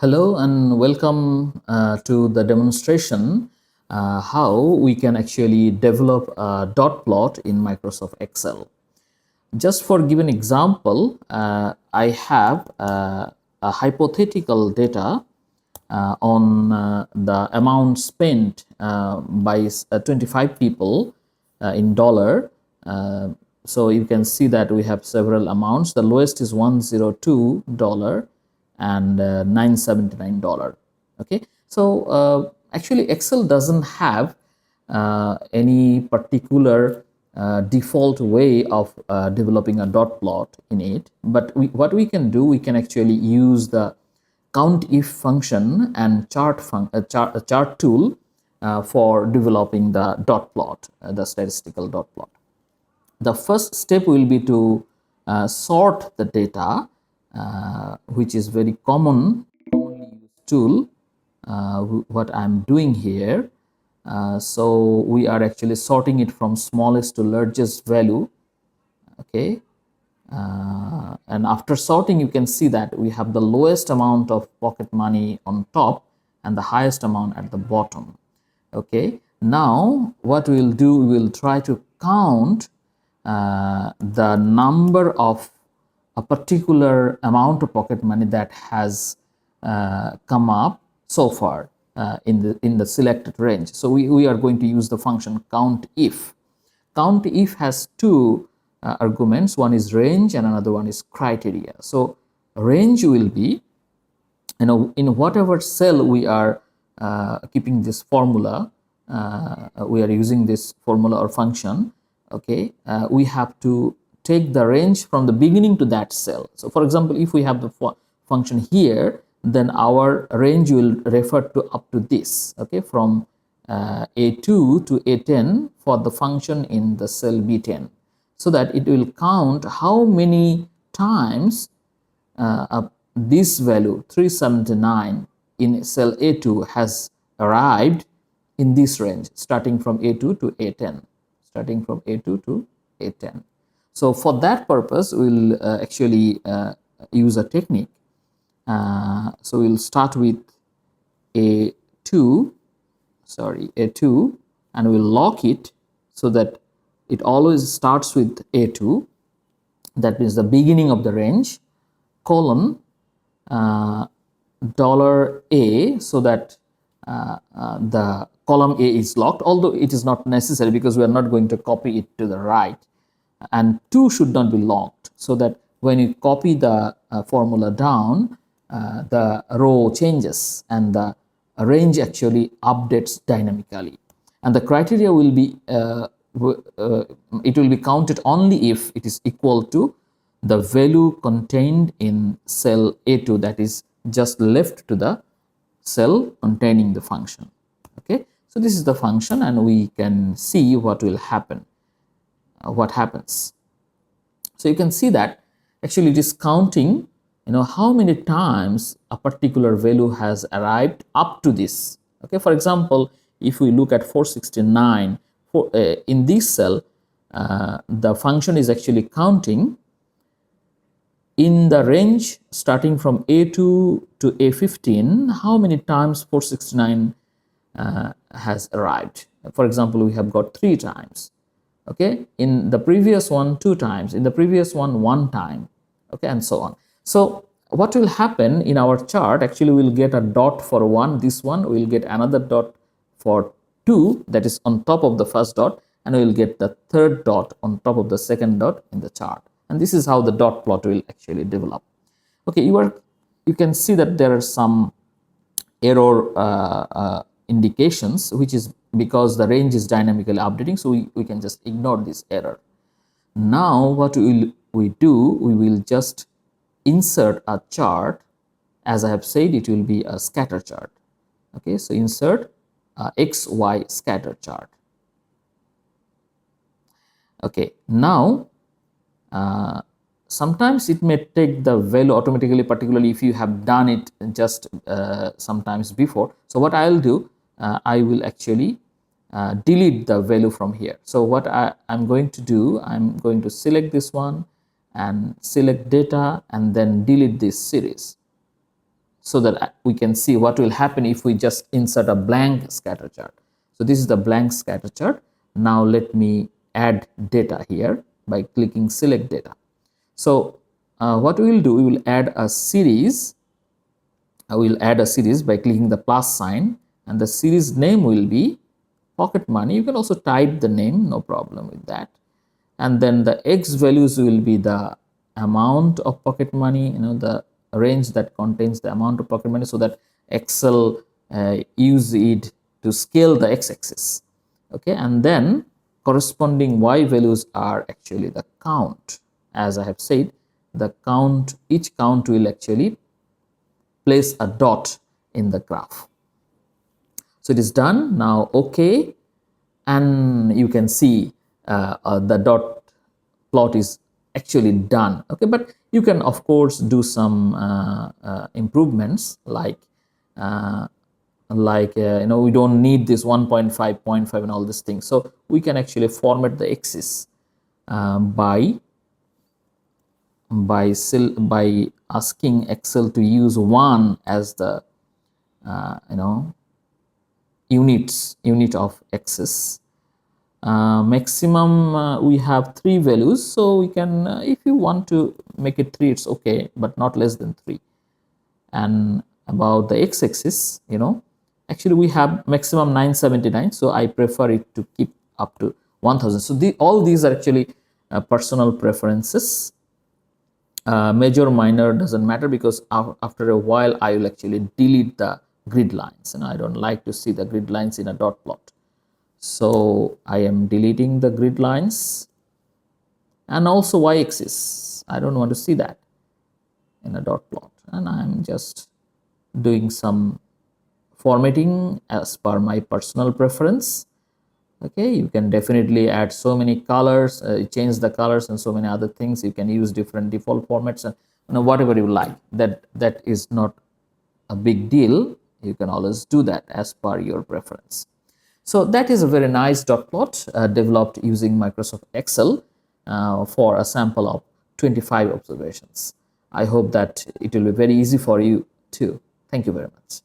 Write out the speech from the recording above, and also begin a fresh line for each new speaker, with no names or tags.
Hello and welcome to the demonstration how we can actually develop a dot plot in Microsoft Excel. Just for given example, I have a hypothetical data on the amount spent by 25 people in dollar. So you can see that we have several amounts. The lowest is $102 and $979. Okay, so actually Excel doesn't have any particular default way of developing a dot plot in it, but what we can do, we can actually use the COUNTIF function and chart tool for developing the dot plot, the statistical dot plot. The first step will be to sort the data, which is very commonly used tool. What I'm doing here, so we are actually sorting it from smallest to largest value. Okay, and after sorting, you can see that we have the lowest amount of pocket money on top and the highest amount at the bottom. Okay, now what we will do, we will try to count the number of a particular amount of pocket money that has come up so far in the selected range. So we are going to use the function COUNTIF. COUNTIF has two arguments. One is range and another one is criteria. So range will be, in whatever cell we are keeping this formula, we are using this formula or function. Okay, we have to take the range from the beginning to that cell. So for example, if we have the function here, then our range will refer to up to this. Okay, from A2 to A10 for the function in the cell B10, so that it will count how many times this value 379 in cell A2 has arrived in this range, starting from A2 to A10, starting from A2 to A10. So for that purpose, we'll actually use a technique. So we'll start with A2, and we'll lock it so that it always starts with A2. That means the beginning of the range, colon $A, so that the column A is locked, although it is not necessary because we are not going to copy it to the right. And 2 should not be locked, so that when you copy the formula down, the row changes and the range actually updates dynamically. And the criteria will be, it will be counted only if it is equal to the value contained in cell A2, that is just left to the cell containing the function. Okay, so this is the function, and we can see what will happen, what happens. So you can see that actually it is counting, how many times a particular value has arrived up to this. Okay, for example, if we look at 469 in this cell, the function is actually counting in the range starting from A2 to A15, how many times 469 has arrived. For example, we have got 3 times. Okay, in the previous one 2 times, in the previous one 1 time. Okay, and so on. So what will happen in our chart, actually we'll get a dot for 1, this one, we'll get another dot for 2, that is on top of the first dot, and we'll get the third dot on top of the second dot in the chart. And this is how the dot plot will actually develop. Okay, you can see that there are some error indications, which is because the range is dynamically updating, so we can just ignore this error. Now what we do, we will just insert a chart. As I have said, it will be a scatter chart. Okay, so insert XY scatter chart. Okay, now sometimes it may take the value automatically, particularly if you have done it just sometimes before. So what I'll do, I will actually delete the value from here. So what I'm going to do, I'm going to select this one and select data and then delete this series. so that we can see what will happen if we just insert a blank scatter chart. So this is the blank scatter chart. Now let me add data here by clicking select data. So what we will do, we will add a series. I will add a series by clicking the plus sign, and the series name will be pocket money. You can also type the name, no problem with that. And then the X values will be the amount of pocket money, the range that contains the amount of pocket money, so that Excel use it to scale the x-axis. Okay, and then corresponding Y values are actually the count. As I have said, the count, each count will actually place a dot in the graph. So it is done. Now OK, and you can see the dot plot is actually done. Okay, but you can of course do some improvements, like we don't need this 1.5, 0.5 and all these things. So we can actually format the axis by asking Excel to use 1 as the unit of axis. Maximum we have 3 values, so we can if you want to make it 3, it's okay, but not less than 3. And about the x-axis, actually we have maximum 979, so I prefer it to keep up to 1000. So all these are actually personal preferences. Major, minor doesn't matter, because after a while I will actually delete the grid lines, and I don't like to see the grid lines in a dot plot. So I am deleting the grid lines, and also y-axis. I don't want to see that in a dot plot, and I'm just doing some formatting as per my personal preference. Okay, you can definitely add so many colors, change the colors and so many other things. You can use different default formats and whatever you like. That is not a big deal. You can always do that as per your preference. So that is a very nice dot plot developed using Microsoft Excel for a sample of 25 observations. I hope that it will be very easy for you too. Thank you very much.